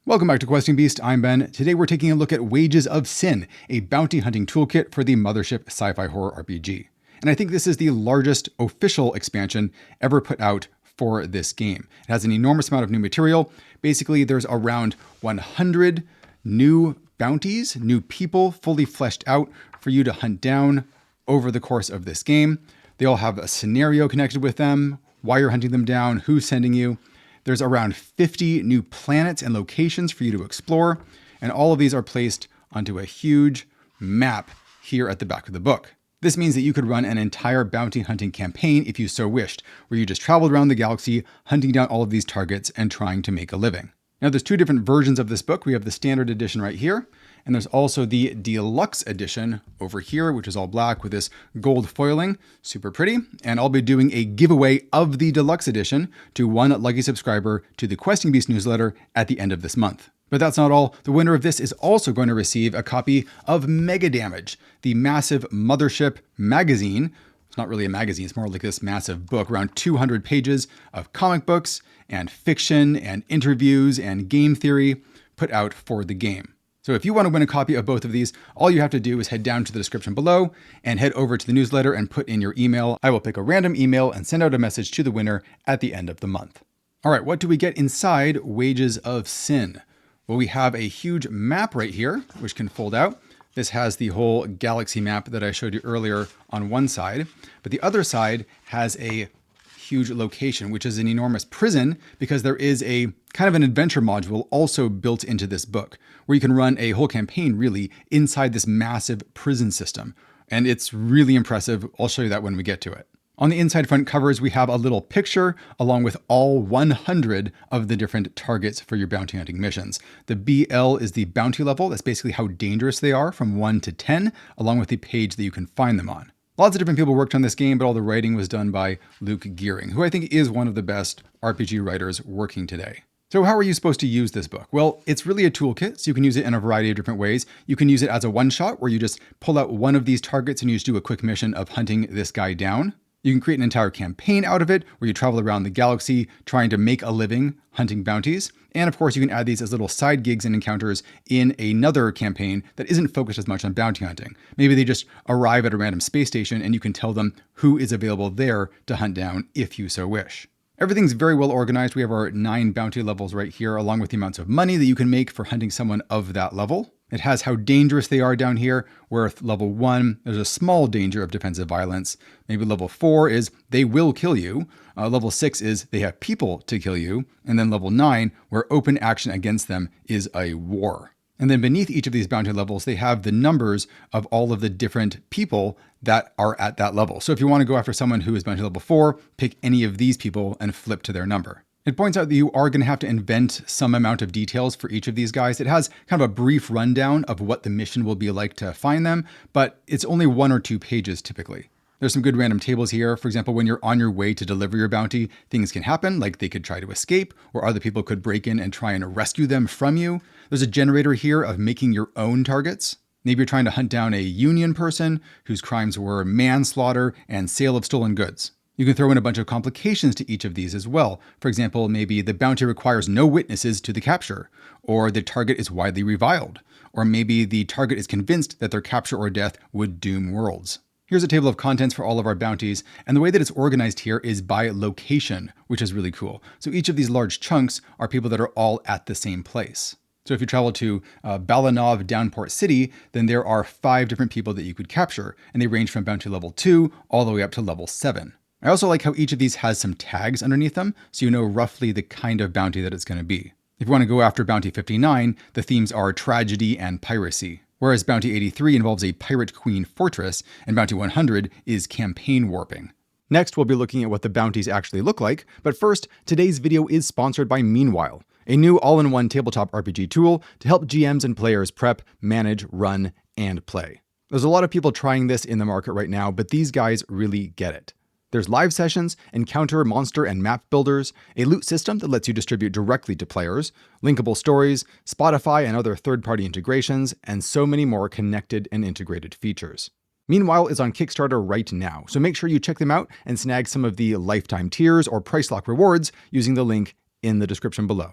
Welcome back to Questing Beast, I'm Ben. Today we're taking a look at Wages of Sin, a bounty hunting toolkit for the Mothership sci-fi horror RPG. And I think this is the largest official expansion ever put out for this game. It has an enormous amount of new material. Basically, there's around 100 new bounties, new people fully fleshed out for you to hunt down over the course of this game. They all have a scenario connected with them, why you're hunting them down, who's sending you. There's around 50 new planets and locations for you to explore, and all of these are placed onto a huge map here at the back of the book. This means that you could run an entire bounty hunting campaign if you so wished, where you just traveled around the galaxy, hunting down all of these targets and trying to make a living. Now, there's two different versions of this book. We have the standard edition right here, and there's also the deluxe edition over here, which is all black with this gold foiling, super pretty. And I'll be doing a giveaway of the deluxe edition to one lucky subscriber to the Questing Beast newsletter at the end of this month. But that's not all. The winner of this is also going to receive a copy of Mega Damage, the massive Mothership magazine. It's not really a magazine, it's more like this massive book, around 200 pages of comic books and fiction and interviews and game theory put out for the game. So if you want to win a copy of both of these, all you have to do is head down to the description below and head over to the newsletter and put in your email. I will pick a random email and send out a message to the winner at the end of the month. All right, what do we get inside Wages of Sin? Well, we have a huge map right here, which can fold out. This has the whole galaxy map that I showed you earlier on one side, but the other side has a huge location, which is an enormous prison, because there is a kind of an adventure module also built into this book, where you can run a whole campaign really inside this massive prison system. And it's really impressive. I'll show you that when we get to it. On the inside front covers, we have a little picture along with all 100 of the different targets for your bounty hunting missions. The BL is the bounty level. That's basically how dangerous they are from 1 to 10, along with the page that you can find them on. Lots of different people worked on this game, but all the writing was done by Luke Gearing, who I think is one of the best RPG writers working today. So how are you supposed to use this book? Well, it's really a toolkit, so you can use it in a variety of different ways. You can use it as a one-shot, where you just pull out one of these targets and you just do a quick mission of hunting this guy down. You can create an entire campaign out of it, where you travel around the galaxy trying to make a living hunting bounties. And of course, you can add these as little side gigs and encounters in another campaign that isn't focused as much on bounty hunting. Maybe they just arrive at a random space station and you can tell them who is available there to hunt down if you so wish. Everything's very well organized. We have our 9 bounty levels right here, along with the amounts of money that you can make for hunting someone of that level. It has how dangerous they are down here, where with level 1, there's a small danger of defensive violence. Maybe level 4 is they will kill you. Level 6 is they have people to kill you. And then level 9, where open action against them is a war. And then beneath each of these bounty levels, they have the numbers of all of the different people that are at that level. So if you want to go after someone who is bounty level 4, pick any of these people and flip to their number. It points out that you are going to have to invent some amount of details for each of these guys. It has kind of a brief rundown of what the mission will be like to find them, but it's only 1 or 2 pages typically. There's some good random tables here. For example, when you're on your way to deliver your bounty, things can happen, like they could try to escape, or other people could break in and try and rescue them from you. There's a generator here of making your own targets. Maybe you're trying to hunt down a Union person whose crimes were manslaughter and sale of stolen goods. You can throw in a bunch of complications to each of these as well. For example, maybe the bounty requires no witnesses to the capture, or the target is widely reviled, or maybe the target is convinced that their capture or death would doom worlds. Here's a table of contents for all of our bounties, and the way that it's organized here is by location, which is really cool. So each of these large chunks are people that are all at the same place. So if you travel to Balanov Downport City, then there are 5 different people that you could capture, and they range from bounty level 2 all the way up to level 7. I also like how each of these has some tags underneath them, so you know roughly the kind of bounty that it's going to be. If you want to go after Bounty 59, the themes are tragedy and piracy, whereas Bounty 83 involves a Pirate Queen fortress, and Bounty 100 is campaign warping. Next, we'll be looking at what the bounties actually look like, but first, today's video is sponsored by Meanwhile, a new all-in-one tabletop RPG tool to help GMs and players prep, manage, run, and play. There's a lot of people trying this in the market right now, but these guys really get it. There's live sessions, encounter, monster, and map builders, a loot system that lets you distribute directly to players, linkable stories, Spotify and other third-party integrations, and so many more connected and integrated features. Meanwhile is on Kickstarter right now, so make sure you check them out and snag some of the lifetime tiers or price lock rewards using the link in the description below.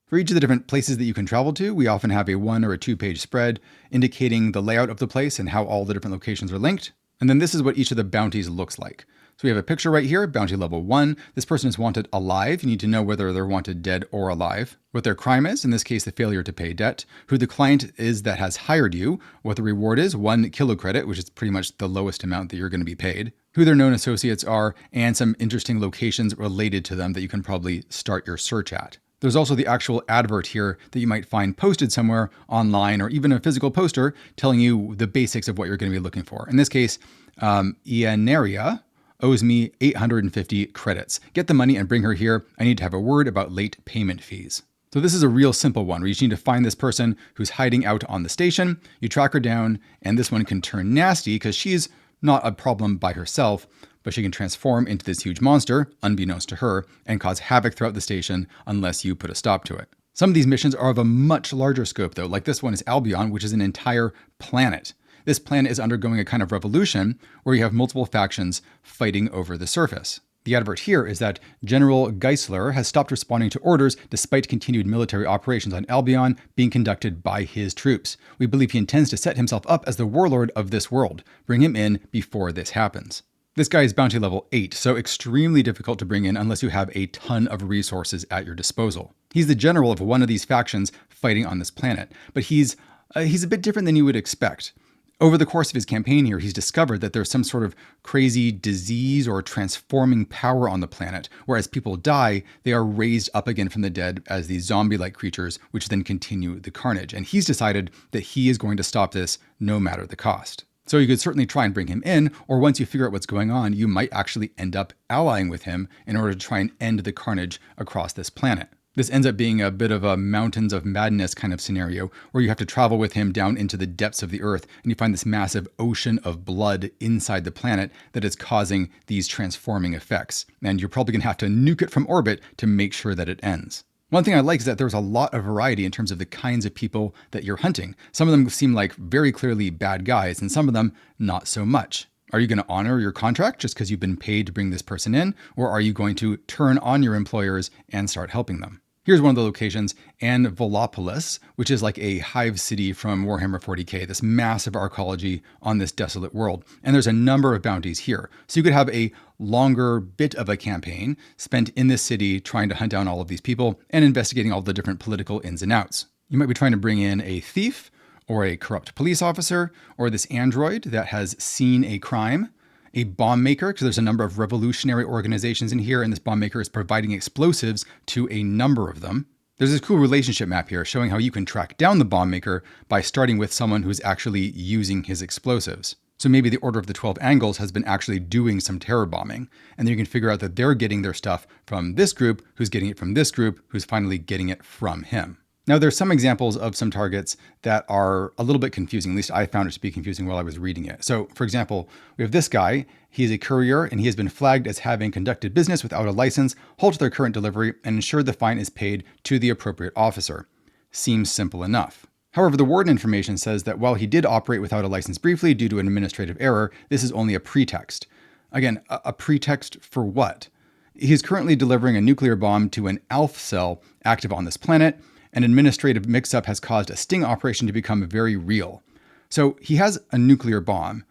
For For each of the different places that you can travel to, we often have a 1 or a 2-page spread indicating the layout of the place and how all the different locations are linked. And then this is what each of the bounties looks like. So we have a picture right here, bounty level 1. This person is wanted alive. You need to know whether they're wanted dead or alive. What their crime is, in this case, the failure to pay debt. Who the client is that has hired you. What the reward is, 1 kilo credit, which is pretty much the lowest amount that you're going to be paid. Who their known associates are, and some interesting locations related to them that you can probably start your search at. There's also the actual advert here that you might find posted somewhere online or even a physical poster telling you the basics of what you're going to be looking for. In this case, Ianeria owes me 850 credits. Get the money and bring her here. I need to have a word about late payment fees. So this is a real simple one where you just need to find this person who's hiding out on the station. You track her down, and this one can turn nasty because she's not a problem by herself, but she can transform into this huge monster, unbeknownst to her, and cause havoc throughout the station unless you put a stop to it. Some of these missions are of a much larger scope though, like this one is Albion, which is an entire planet. This planet is undergoing a kind of revolution where you have multiple factions fighting over the surface. The advert here is that General Geisler has stopped responding to orders despite continued military operations on Albion being conducted by his troops. We believe he intends to set himself up as the warlord of this world. Bring him in before this happens. This guy is bounty level 8, so extremely difficult to bring in unless you have a ton of resources at your disposal. He's the general of one of these factions fighting on this planet, but he's a bit different than you would expect. Over the course of his campaign here, he's discovered that there's some sort of crazy disease or transforming power on the planet, where as people die, they are raised up again from the dead as these zombie-like creatures, which then continue the carnage. And he's decided that he is going to stop this no matter the cost. So you could certainly try and bring him in, or once you figure out what's going on, you might actually end up allying with him in order to try and end the carnage across this planet. This ends up being a bit of a mountains of madness kind of scenario where you have to travel with him down into the depths of the earth and you find this massive ocean of blood inside the planet that is causing these transforming effects. And you're probably going to have to nuke it from orbit to make sure that it ends. One thing I like is that there's a lot of variety in terms of the kinds of people that you're hunting. Some of them seem like very clearly bad guys and some of them not so much. Are you going to honor your contract just because you've been paid to bring this person in? Or are you going to turn on your employers and start helping them? Here's one of the locations, Anvolopolis, which is like a hive city from Warhammer 40k, this massive arcology on this desolate world. And there's a number of bounties here. So you could have a longer bit of a campaign spent in this city trying to hunt down all of these people and investigating all the different political ins and outs. You might be trying to bring in a thief or a corrupt police officer or this android that has seen a crime. A bomb maker, because there's a number of revolutionary organizations in here, and this bomb maker is providing explosives to a number of them. There's this cool relationship map here showing how you can track down the bomb maker by starting with someone who's actually using his explosives. So maybe the Order of the 12 Angles has been actually doing some terror bombing, and then you can figure out that they're getting their stuff from this group, who's getting it from this group, who's finally getting it from him. Now, there's some examples of some targets that are a little bit confusing. At least I found it to be confusing while I was reading it. So, for example, we have this guy. He is a courier, and he has been flagged as having conducted business without a license, halted their current delivery, and ensured the fine is paid to the appropriate officer. Seems simple enough. However, the warden information says that while he did operate without a license briefly due to an administrative error, this is only a pretext. Again, a pretext for what? He is currently delivering a nuclear bomb to an ALF cell active on this planet. An administrative mix-up has caused a sting operation to become very real. So he has a nuclear bomb.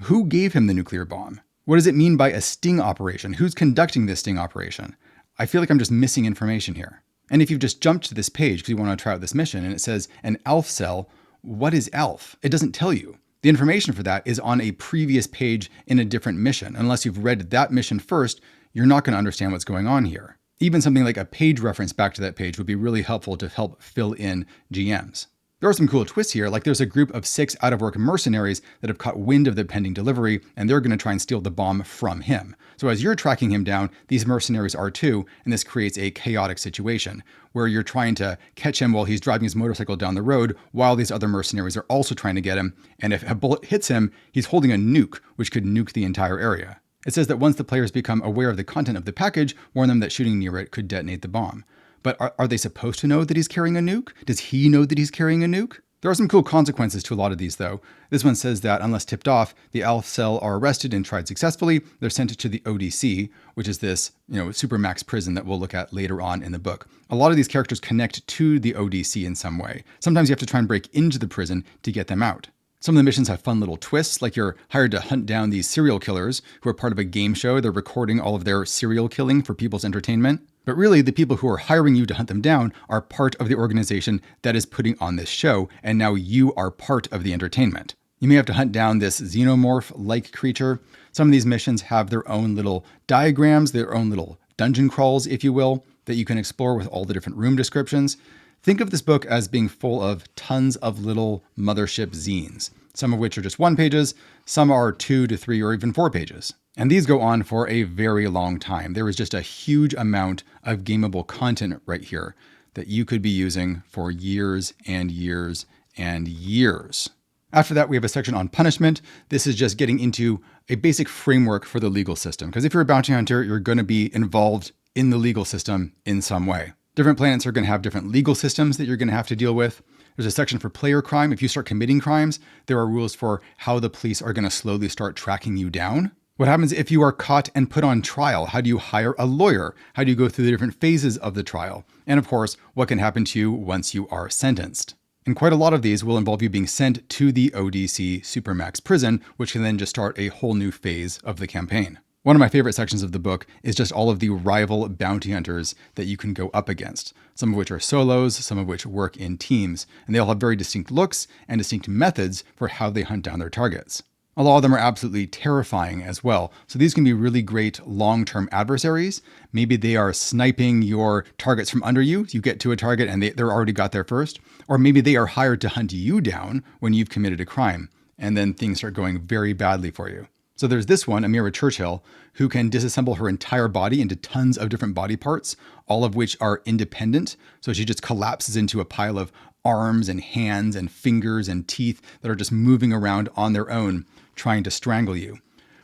Who gave him the nuclear bomb? What does it mean by a sting operation? Who's conducting this sting operation? I feel like I'm just missing information here. And if you've just jumped to this page because you want to try out this mission and it says an ALF cell, what is ALF? It doesn't tell you. The information for that is on a previous page in a different mission. Unless you've read that mission first, you're not going to understand what's going on here. Even something like a page reference back to that page would be really helpful to help fill in GMs. There are some cool twists here, like there's a group of 6 out-of-work mercenaries that have caught wind of the pending delivery, and they're going to try and steal the bomb from him. So as you're tracking him down, these mercenaries are too, and this creates a chaotic situation where you're trying to catch him while he's driving his motorcycle down the road, while these other mercenaries are also trying to get him, and if a bullet hits him, he's holding a nuke, which could nuke the entire area. It says that once the players become aware of the content of the package, warn them that shooting near it could detonate the bomb. But are they supposed to know that he's carrying a nuke? Does he know that he's carrying a nuke? There are some cool consequences to a lot of these, though. This one says that unless tipped off, the Alpha Cell are arrested and tried successfully. They're sent to the ODC, which is this, supermax prison that we'll look at later on in the book. A lot of these characters connect to the ODC in some way. Sometimes you have to try and break into the prison to get them out. Some of the missions have fun little twists, like you're hired to hunt down these serial killers who are part of a game show. They're recording all of their serial killing for people's entertainment. But really, the people who are hiring you to hunt them down are part of the organization that is putting on this show, and now you are part of the entertainment. You may have to hunt down this xenomorph-like creature. Some of these missions have their own little diagrams, their own little dungeon crawls, if you will, that you can explore with all the different room descriptions. Think of this book as being full of tons of little mothership zines, some of which are just 1 pages, some are 2 to 3 or even 4 pages. And these go on for a very long time. There is just a huge amount of gameable content right here that you could be using for years and years and years. After that, we have a section on punishment. This is just getting into a basic framework for the legal system. Because if you're a bounty hunter, you're going to be involved in the legal system in some way. Different planets are going to have different legal systems that you're going to have to deal with. There's a section for player crime. If you start committing crimes, there are rules for how the police are going to slowly start tracking you down. What happens if you are caught and put on trial? How do you hire a lawyer? How do you go through the different phases of the trial? And of course, what can happen to you once you are sentenced? And quite a lot of these will involve you being sent to the ODC Supermax prison, which can then just start a whole new phase of the campaign. One of my favorite sections of the book is just all of the rival bounty hunters that you can go up against, some of which are solos, some of which work in teams, and they all have very distinct looks and distinct methods for how they hunt down their targets. A lot of them are absolutely terrifying as well. So these can be really great long-term adversaries. Maybe they are sniping your targets from under you. You get to a target and they're already got there first. Or maybe they are hired to hunt you down when you've committed a crime. And then things start going very badly for you. So there's this one, Amira Churchill, who can disassemble her entire body into tons of different body parts, all of which are independent. So she just collapses into a pile of arms and hands and fingers and teeth that are just moving around on their own, trying to strangle you.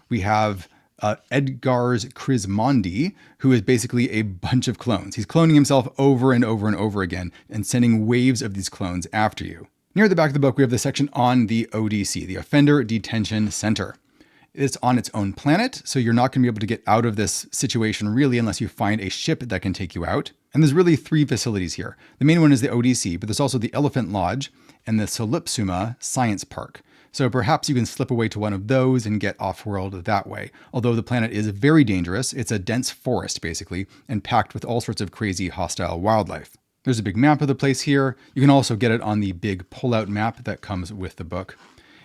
We have Edgar's Crismondi, who is basically a bunch of clones. He's cloning himself over and over and over again and sending waves of these clones after you. Near the back of the book, we have the section on the ODC, the Offender Detention Center. It's on its own planet, so you're not going to be able to get out of this situation really unless you find a ship that can take you out. And there's really 3 facilities here. The main one is the ODC, but there's also the Elephant Lodge and the Solipsuma Science Park. So perhaps you can slip away to one of those and get off-world that way. Although the planet is very dangerous, it's a dense forest basically, and packed with all sorts of crazy hostile wildlife. There's a big map of the place here. You can also get it on the big pull-out map that comes with the book.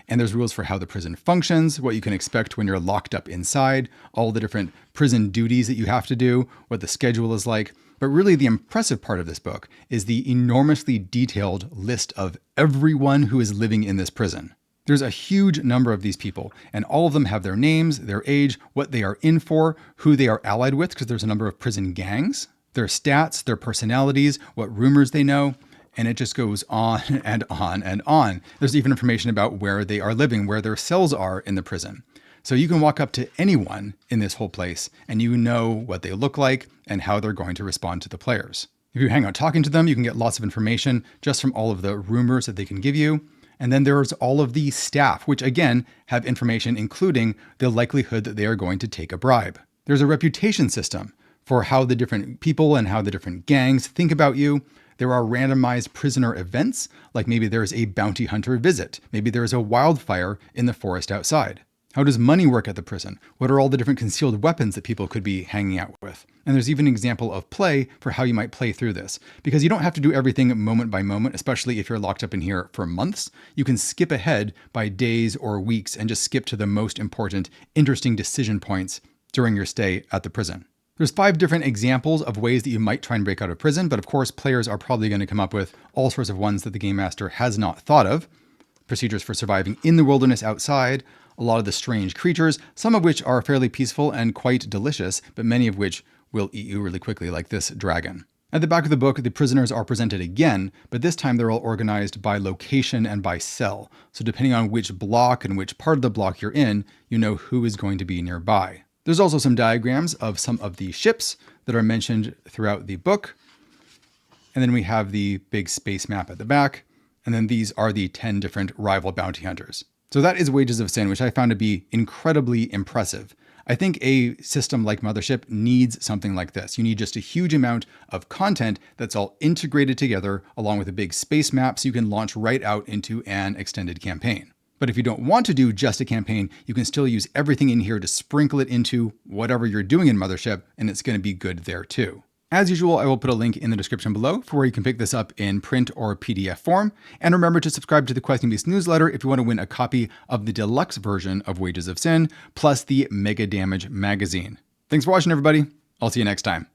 And there's rules for how the prison functions, what you can expect when you're locked up inside, all the different prison duties that you have to do, what the schedule is like. But really the impressive part of this book is the enormously detailed list of everyone who is living in this prison. There's a huge number of these people, and all of them have their names, their age, what they are in for, who they are allied with, because there's a number of prison gangs, their stats, their personalities, what rumors they know. And it just goes on and on and on. There's even information about where they are living, where their cells are in the prison. So you can walk up to anyone in this whole place and you know what they look like and how they're going to respond to the players. If you hang out talking to them, you can get lots of information just from all of the rumors that they can give you. And then there's all of the staff, which again have information including the likelihood that they are going to take a bribe. There's a reputation system for how the different people and how the different gangs think about you. There are randomized prisoner events, like maybe there's a bounty hunter visit. Maybe there's a wildfire in the forest outside. How does money work at the prison? What are all the different concealed weapons that people could be hanging out with? And there's even an example of play for how you might play through this. Because you don't have to do everything moment by moment, especially if you're locked up in here for months. You can skip ahead by days or weeks and just skip to the most important, interesting decision points during your stay at the prison. There's 5 different examples of ways that you might try and break out of prison, but of course players are probably going to come up with all sorts of ones that the Game Master has not thought of. Procedures for surviving in the wilderness outside, a lot of the strange creatures, some of which are fairly peaceful and quite delicious, but many of which will eat you really quickly, like this dragon. At the back of the book, the prisoners are presented again, but this time they're all organized by location and by cell. So depending on which block and which part of the block you're in, you know who is going to be nearby. There's also some diagrams of some of the ships that are mentioned throughout the book. And then we have the big space map at the back. And then these are the 10 different rival bounty hunters. So that is Wages of Sin, which I found to be incredibly impressive. I think a system like Mothership needs something like this. You need just a huge amount of content that's all integrated together along with a big space map so you can launch right out into an extended campaign. But if you don't want to do just a campaign, you can still use everything in here to sprinkle it into whatever you're doing in Mothership, and it's going to be good there too. As usual, I will put a link in the description below for where you can pick this up in print or PDF form. And remember to subscribe to the Questing Beast newsletter if you want to win a copy of the deluxe version of Wages of Sin, plus the Mega Damage magazine. Thanks for watching, everybody. I'll see you next time.